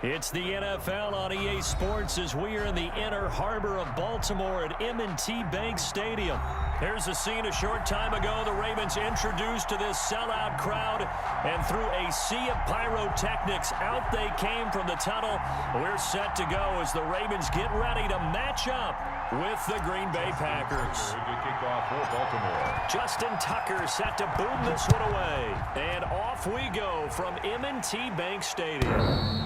It's the NFL on EA Sports as we are in the inner harbor of Baltimore at M&T Bank Stadium. Here's a scene a short time ago. The Ravens introduced to this sellout crowd, and through a sea of pyrotechnics, out they came from the tunnel. We're set to go as the Ravens get ready to match up with the Green Bay Packers. To kick off for Baltimore. Justin Tucker set to boom this one away. And off we go from M&T Bank Stadium.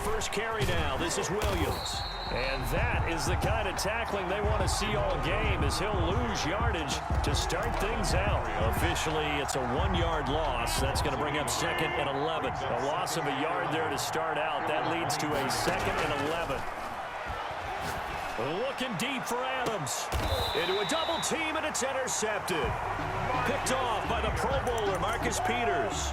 First carry now. This is Williams. And that is the kind of tackling they want to see all game, as he'll lose yardage to start things out. Officially, it's a 1-yard loss. That's going to bring up 2nd and 11. A loss of a yard there to start out. That leads to a 2nd and 11. Looking deep for Adams. Into a double team, and it's intercepted. Picked off by the Pro Bowler, Marcus Peters.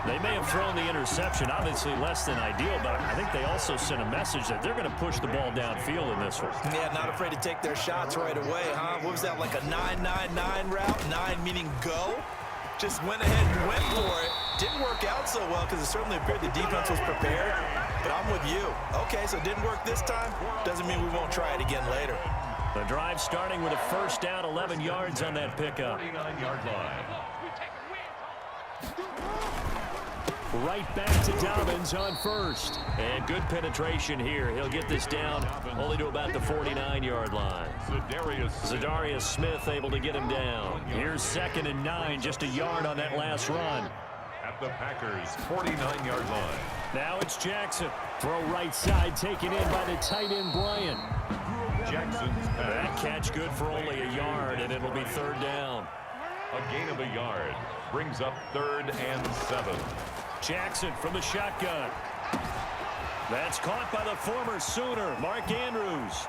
They may have thrown the interception, obviously less than ideal, but I think they also sent a message that they're going to push the ball downfield in this one. Yeah, not afraid to take their shots right away, huh? What was that, like a 9-9-9 route? 9 meaning go? Just went ahead and went for it. Didn't work out so well because it certainly appeared the defense was prepared. But I'm with you. Okay, so it didn't work this time. Doesn't mean we won't try it again later. The drive starting with a first down, 11 yards on that pickup. 49-yard line. Right back to Dobbins on first. And good penetration here. He'll get this down only to about the 49-yard line. Zadarius Smith able to get him down. Here's 2nd and 9, just a yard on that last run. At the Packers' 49-yard line. Now it's Jackson. Throw right side taken in by the tight end Bryant. Jackson's pass. That catch good for only a yard, and it'll be 3rd down. A gain of a yard brings up 3rd and 7. Jackson from the shotgun. That's caught by the former Sooner, Mark Andrews.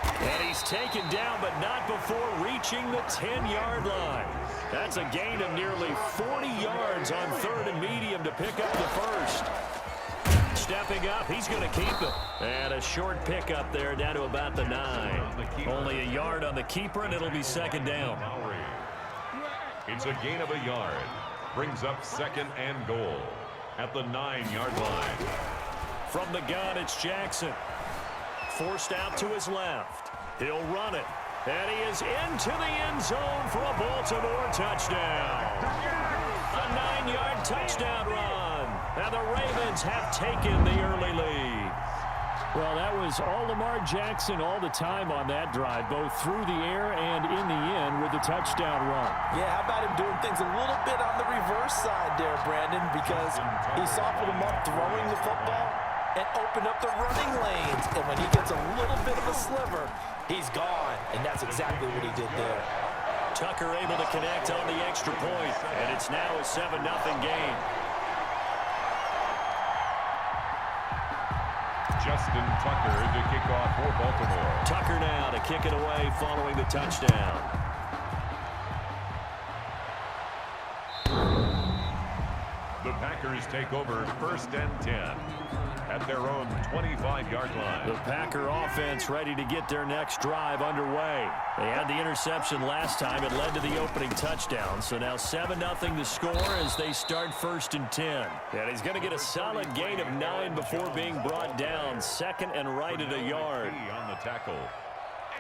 And he's taken down, but not before reaching the 10-yard line. That's a gain of nearly 40 yards on 3rd and medium to pick up the first. Stepping up, he's going to keep it. And a short pickup there down to about the 9. Only a yard on the keeper, and it'll be 2nd down. It's a gain of a yard. Brings up 2nd and goal at the 9-yard line. From the gun, it's Jackson. Forced out to his left. He'll run it. And he is into the end zone for a Baltimore touchdown. A 9-yard touchdown run. And the Ravens have taken the early lead. Well, that was all Lamar Jackson all the time on that drive, both through the air and in the end with the touchdown run. Yeah, how about him doing things a little bit on the reverse side there, Brandon, because he softened him up throwing the football and opened up the running lanes. And when he gets a little bit of a sliver, he's gone. And that's exactly what he did there. Tucker able to connect on the extra point, and it's now a 7-0 game. Justin Tucker to kick off for Baltimore. Tucker now to kick it away following the touchdown. The Packers take over 1st and 10 at their own 25-yard line. The Packer offense ready to get their next drive underway. They had the interception last time. It led to the opening touchdown. So now 7-0 the score as they start 1st and 10. And he's going to get a solid gain of 9 before being brought down. 2nd and right at a yard. On the tackle.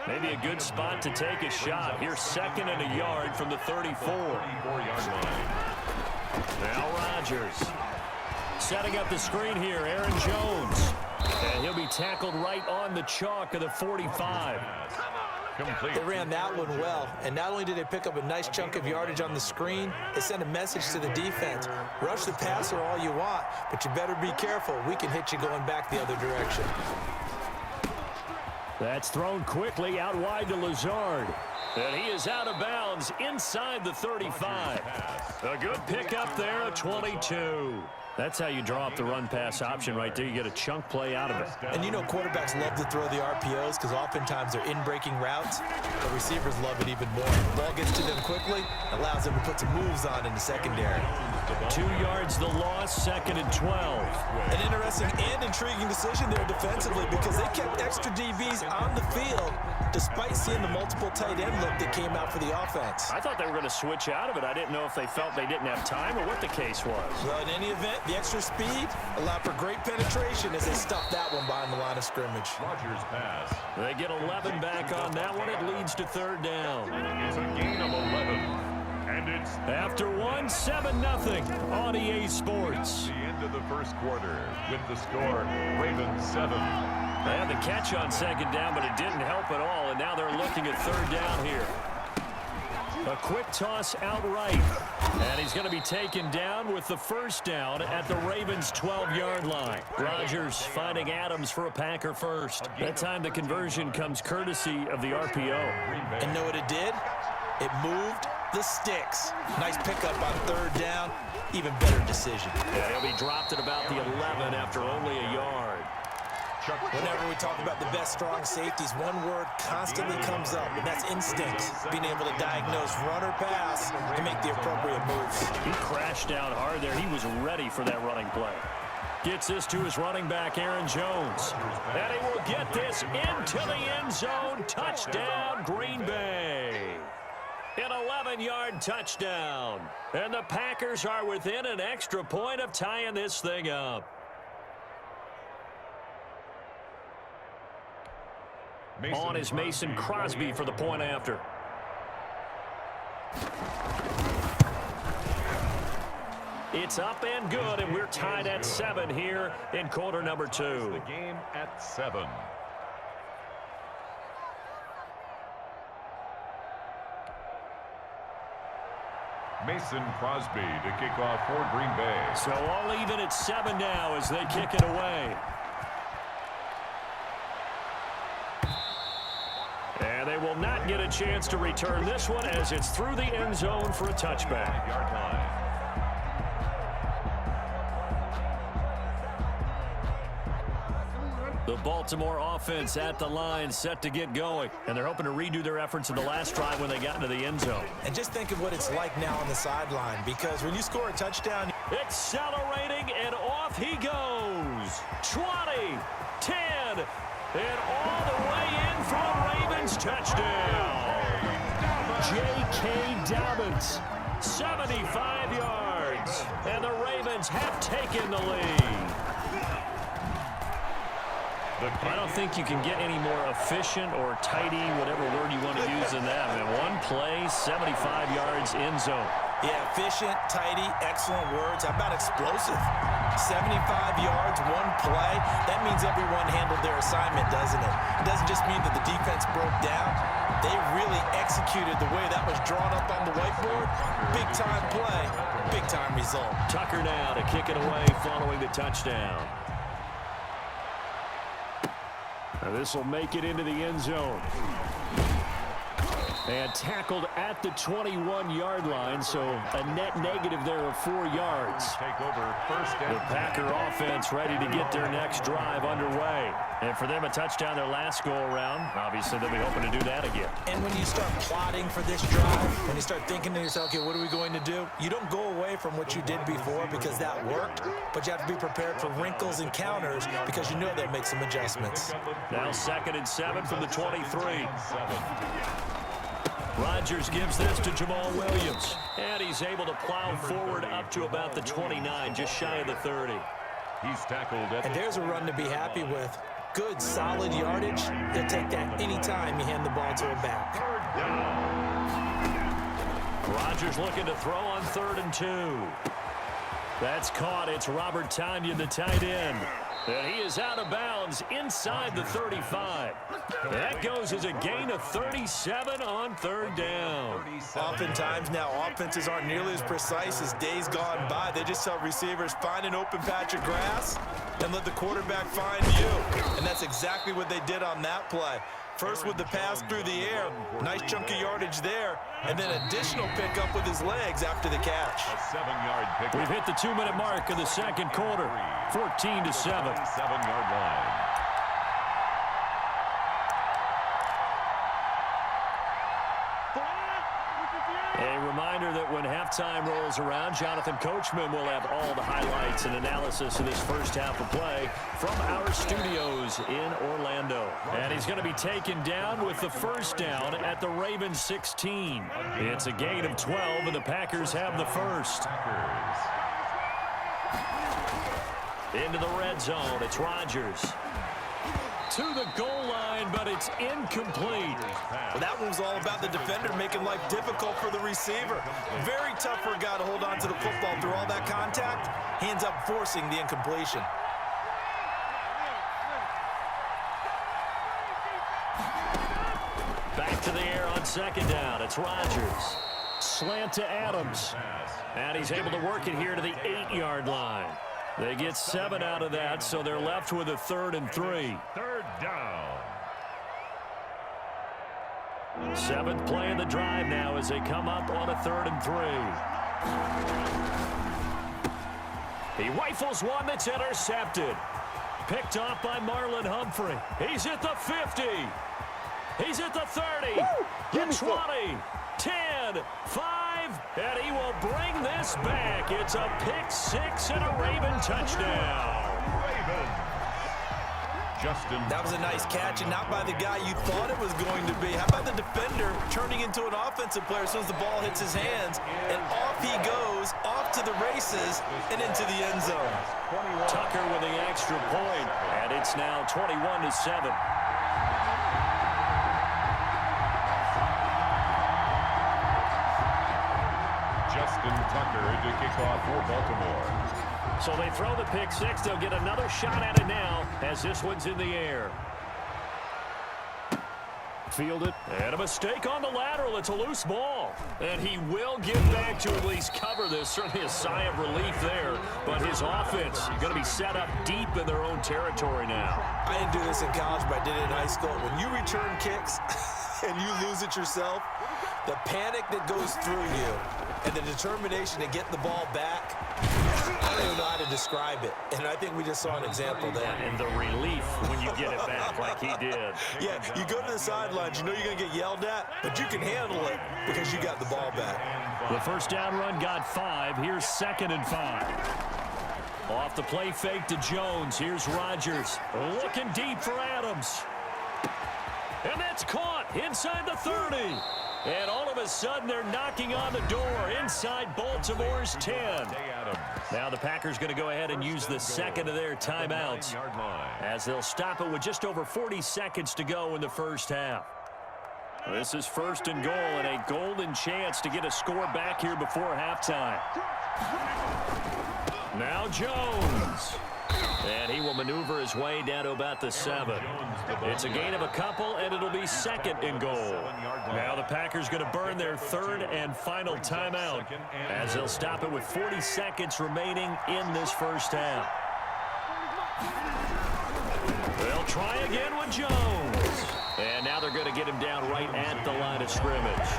Maybe a good spot to take a shot. Here's 2nd and a yard from the 34. 34-yard line. Now Rodgers. Setting up the screen here, Aaron Jones. And he'll be tackled right on the chalk of the 45. Complete. They ran that one well, and not only did they pick up a nice chunk of yardage on the screen, they sent a message to the defense. Rush the passer all you want, but you better be careful. We can hit you going back the other direction. That's thrown quickly out wide to Lazard. And he is out of bounds inside the 35. A good pickup there, a 22. That's how you draw up the run-pass option right there. You get a chunk play out of it. And you know quarterbacks love to throw the RPOs because oftentimes they're in-breaking routes. The receivers love it even more. The ball gets to them quickly, allows them to put some moves on in the secondary. 2 yards the loss, 2nd and 12. An interesting and intriguing decision there defensively because they kept extra DBs on the field despite seeing the multiple tight end look that came out for the offense. I thought they were going to switch out of it. I didn't know if they felt they didn't have time or what the case was. Well, in any event, the extra speed allowed for great penetration as they stuffed that one behind the line of scrimmage. Rodgers pass. They get 11 back on that one. It leads to 3rd down. It's a gain of 11. And it's after 7-0 on EA Sports. the end of the first quarter with the score Ravens 7. They had the catch on 2nd down, but it didn't help at all, and now they're looking at 3rd down here. A quick toss outright, and he's going to be taken down with the 1st down at the Ravens' 12-yard line. Rodgers finding Adams for a Packer first. That time the conversion comes courtesy of the RPO. And know what it did? It moved the sticks. Nice pickup on 3rd down. Even better decision. Yeah, he'll be dropped at about the 11 after only a yard. Whenever we talk about the best strong safeties, one word constantly comes up, and that's instinct. Being able to diagnose run or pass and make the appropriate moves. He crashed down hard there. He was ready for that running play. Gets this to his running back, Aaron Jones. And he will get this into the end zone. Touchdown, Green Bay. An 11-yard touchdown. And the Packers are within an extra point of tying this thing up. On is Mason Crosby for the point after. It's up and good, and we're tied at 7 here in quarter number 2. The game at 7. Mason Crosby to kick off for Green Bay. So all even at 7 now as they kick it away. And they will not get a chance to return this one as it's through the end zone for a touchback. Yard line. The Baltimore offense at the line, set to get going. And they're hoping to redo their efforts in the last drive when they got into the end zone. And just think of what it's like now on the sideline, because when you score a touchdown, accelerating, and off he goes. 20, 10, and all the way in for a Ravens touchdown. J.K. Dobbins, 75 yards, and the Ravens have taken the lead. I don't think you can get any more efficient or tidy, whatever word you want to use in that. I mean, one play, 75 yards in zone. Yeah, efficient, tidy, excellent words. How about explosive? 75 yards, one play. That means everyone handled their assignment, doesn't it? It doesn't just mean that the defense broke down. They really executed the way that was drawn up on the whiteboard. Big-time play, big-time result. Tucker now to kick it away following the touchdown. Now this will make it into the end zone. And tackled at the 21-yard line, so a net negative there of 4 yards. Take over first down. The Packer offense ready to get their next drive underway. And for them, a touchdown their last go-around. Obviously, they'll be hoping to do that again. And when you start plotting for this drive, when you start thinking to yourself, okay, what are we going to do? You don't go away from what you did before because that worked, but you have to be prepared for wrinkles and counters because you know they'll make some adjustments. Now 2nd and 7 from the 23. Rodgers gives this to Jamal Williams. And he's able to plow forward up to about the 29, just shy of the 30. He's tackled at and there's a run to be happy with. Good, solid yardage. They'll take that anytime you hand the ball to a back. Rodgers looking to throw on 3rd and 2. That's caught. It's Robert Tonyan, the tight end. And he is out of bounds inside the 35. That goes as a gain of 37 on 3rd down. Oftentimes now offenses aren't nearly as precise as days gone by. They just tell receivers, find an open patch of grass and let the quarterback find you. And that's exactly what they did on that play. First with the pass through the air. Nice chunk of yardage there. And then additional pickup with his legs after the catch. A 7-yard pickup. We've hit the 2-minute mark of the second quarter. 14-7. 7-yard line. A reminder that when halftime rolls around, Jonathan Coachman will have all the highlights and analysis of this first half of play from our studios in Orlando. And he's going to be taken down with the first down at the Ravens 16. It's a gain of 12, and the Packers have the first. Into the red zone, it's Rodgers. To the goal line, but it's incomplete. Well, that one was all about the defender making life difficult for the receiver. Very tough for a guy to hold on to the football through all that contact. He ends up forcing the incompletion. Back to the air on second down. It's Rodgers. Slant to Adams. And he's able to work it here to the 8-yard line. They get 7 out of that, so they're left with a 3rd and 3. Third down. 7th play of the drive now as they come up on a 3rd and 3. He rifles one that's intercepted. Picked off by Marlon Humphrey. He's at the 50. He's at the 30. The 20. 10. 5. And he will bring this back. It's a pick-6 and a Raven touchdown. Justin. That was a nice catch, and not by the guy you thought it was going to be. How about the defender turning into an offensive player as soon as the ball hits his hands, and off he goes, off to the races, and into the end zone. Tucker with the extra point, and it's now 21-7. Justin Tucker to kick off for Baltimore. So they throw the pick-6. They'll get another shot at it now as this one's in the air. Fielded, and a mistake on the lateral. It's a loose ball. And he will get back to at least cover this. Certainly a sigh of relief there. But his offense is going to be set up deep in their own territory now. I didn't do this in college, but I did it in high school. When you return kicks and you lose it yourself, the panic that goes through you and the determination to get the ball back, I don't even know how to describe it. And I think we just saw an example there. And the relief when you get it back like he did. Yeah, you go to the sidelines, you know you're going to get yelled at, but you can handle it because you got the ball back. The first down run got 5. Here's 2nd and 5. Off the play fake to Jones. Here's Rodgers. Looking deep for Adams. And that's caught inside the 30. And all of a sudden, they're knocking on the door inside Baltimore's 10. Now the Packers going to go ahead and use the second of their timeouts as they'll stop it with just over 40 seconds to go in the first half. This is 1st and goal and a golden chance to get a score back here before halftime. Now Jones. And he will maneuver his way down to about the 7. It's a gain of a couple, and it'll be 2nd and goal. Now the Packers going to burn their 3rd and final timeout as they'll stop it with 40 seconds remaining in this first half. They'll try again with Jones. And now they're going to get him down right at the line of scrimmage.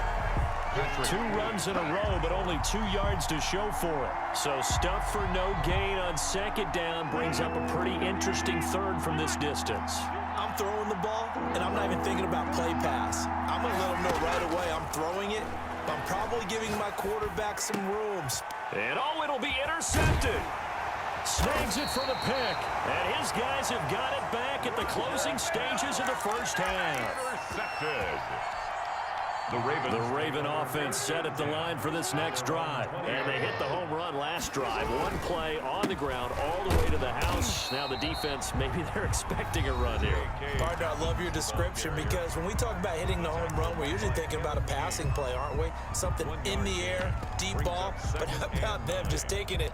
2 runs in a row, but only 2 yards to show for it. So stuff for no gain on 2nd down brings up a pretty interesting 3rd from this distance. I'm throwing the ball, and I'm not even thinking about play pass. I'm going to let them know right away I'm throwing it. I'm probably giving my quarterback some rooms. And oh, it'll be intercepted. Snags it for the pick. And his guys have got it back at the closing stages of the first half. Intercepted. The Raven offense set at the line for this next drive. And they hit the home run last drive. 1 play on the ground all the way to the house. Now the defense, maybe they're expecting a run here. Partner, I love your description because when we talk about hitting the home run, we're usually thinking about a passing play, aren't we? Something in the air, deep ball. But how about them just taking it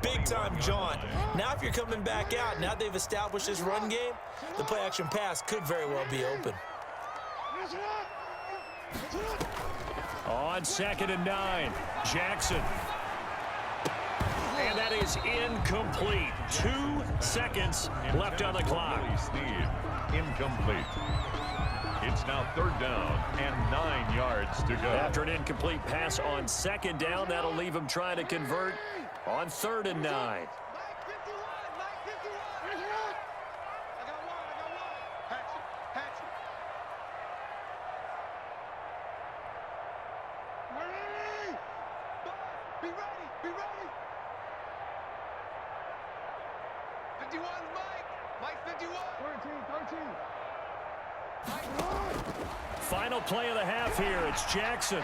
big-time jaunt? Now if you're coming back out, now they've established this run game, the play-action pass could very well be open. On 2nd and 9, Jackson. And that is incomplete. 2 seconds left on the clock. Sneed, incomplete. It's now 3rd down and 9 yards to go. After an incomplete pass on 2nd down, that'll leave him trying to convert on 3rd and 9. Final play of the half here. It's Jackson.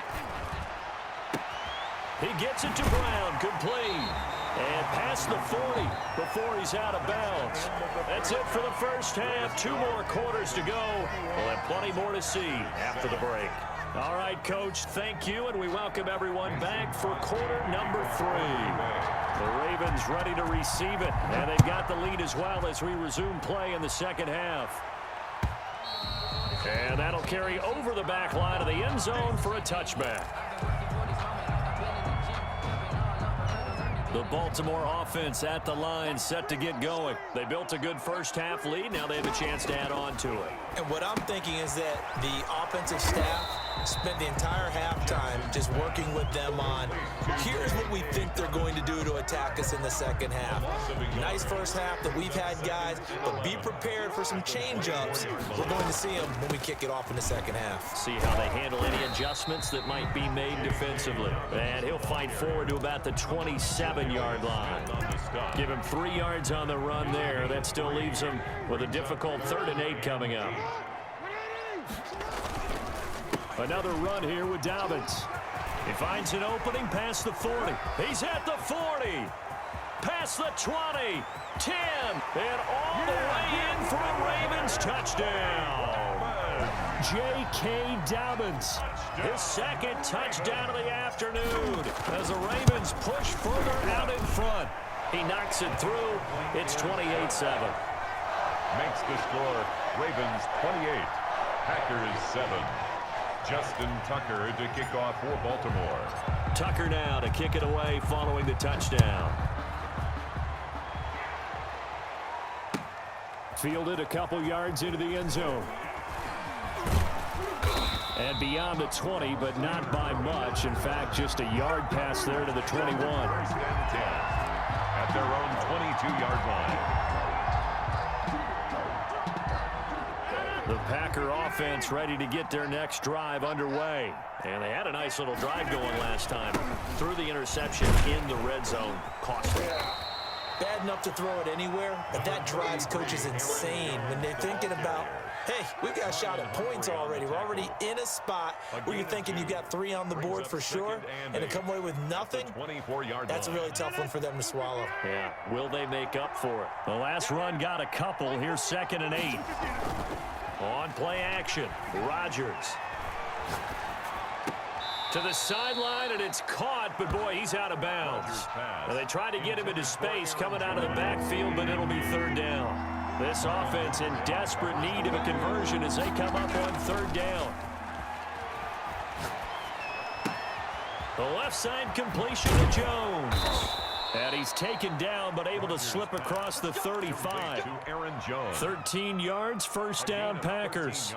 He gets it to Brown. Complete. And past the 40 before he's out of bounds. That's it for the first half. 2 more quarters to go. We'll have plenty more to see after the break. All right, Coach, thank you, and we welcome everyone back for quarter number 3. The Ravens ready to receive it, and they've got the lead as well as we resume play in the second half. And that'll carry over the back line of the end zone for a touchback. The Baltimore offense at the line, set to get going. They built a good first half lead. Now they have a chance to add on to it. And what I'm thinking is that the offensive staff spent the entire halftime just working with them on, here's what we think they're going to do to attack us in the second half. Nice first half that we've had, guys, but be prepared for some change-ups. We're going to see them when we kick it off in the second half. See how they handle any adjustments that might be made defensively. And he'll fight forward to about the 27-yard line. Give him 3 yards on the run there. That still leaves him with a difficult 3rd and 8 coming up. Another run here with Dobbins. He finds an opening past the 40. He's at the 40. Past the 20. 10. And all the way in for a Ravens touchdown. J.K. Dobbins. His 2nd touchdown of the afternoon as the Ravens push further out in front. He knocks it through. It's 28-7. Makes the score Ravens 28, Packers 7. Justin Tucker to kick off for Baltimore. Tucker now to kick it away following the touchdown. Fielded a couple yards into the end zone. And beyond the 20, but not by much. In fact, just a yard pass there to the 21. 1st and 10 at their own 22-yard line. The Packer offense ready to get their next drive underway. And they had a nice little drive going last time. Threw the interception in the red zone. Costly. Bad enough to throw it anywhere, but that drives coaches insane when they're thinking about, hey, we've got a shot at points already. We're already in a spot where you're thinking you got 3 on the board for sure, and to come away with nothing, that's a really tough one for them to swallow. Yeah, will they make up for it? The last run got a couple. Here's 2nd and 8. On play action, Rodgers. To the sideline, and it's caught, but boy, he's out of bounds. Well, they try to get him into space coming out of the backfield, but it'll be 3rd down. This offense in desperate need of a conversion as they come up on 3rd down. The left side completion to Jones. And he's taken down, but able to slip across the 35. 13 yards, 1st down, Packers.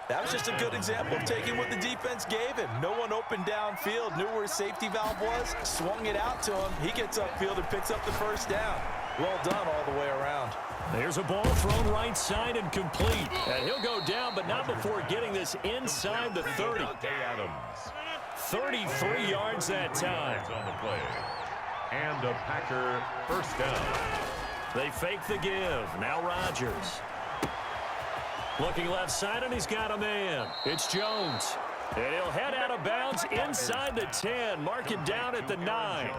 That was just a good example of taking what the defense gave him. No one open downfield, knew where his safety valve was, swung it out to him. He gets upfield and picks up the 1st down. Well done all the way around. There's a ball thrown right side and complete. And he'll go down, but not before getting this inside the 30. 33 yards that time. On the play. And a Packer 1st down. They fake the give. Now Rodgers. Looking left side, and he's got a man. It's Jones. And he'll head out of bounds inside the 10. Mark it down at the 9.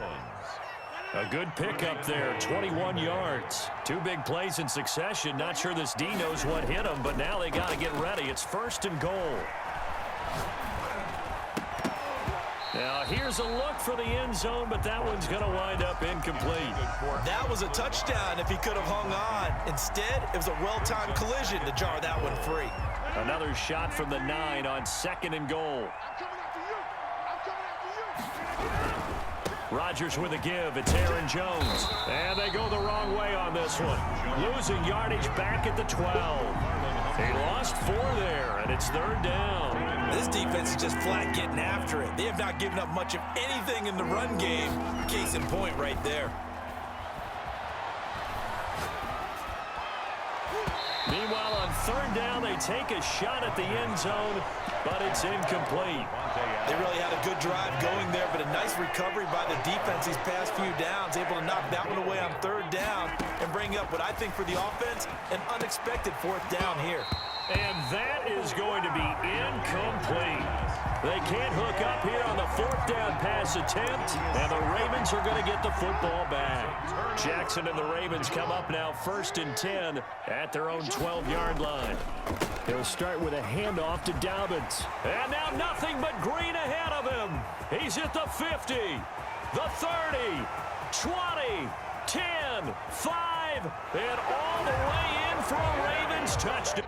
A good pickup there, 21 yards. 2 big plays in succession. Not sure this D knows what hit him, but now they got to get ready. It's 1st and goal. Now, here's a look for the end zone, but that one's going to wind up incomplete. That was a touchdown if he could have hung on. Instead, it was a well-timed collision to jar that one free. Another shot from the 9 on 2nd and goal. Rodgers with a give. It's Aaron Jones. And they go the wrong way on this one. Losing yardage back at the 12. He lost 4 there, and it's 3rd down. This defense is just flat getting after it. They have not given up much of anything in the run game. Case in point right there. Meanwhile, on 3rd down, they take a shot at the end zone, but it's incomplete. They really had a good drive going there, but a nice recovery by the defense these past few downs, able to knock that one away on 3rd down and bring up what I think for the offense, an unexpected 4th down here. And that is going to be incomplete. They can't hook up here on the 4th down pass attempt, and the Ravens are going to get the football back. Jackson and the Ravens come up now 1st and 10 at their own 12-yard line. They'll start with a handoff to Dobbins. And now nothing but green ahead of him. He's at the 50, the 30, 20, 10, 5, and all the way in for a Ravens touchdown.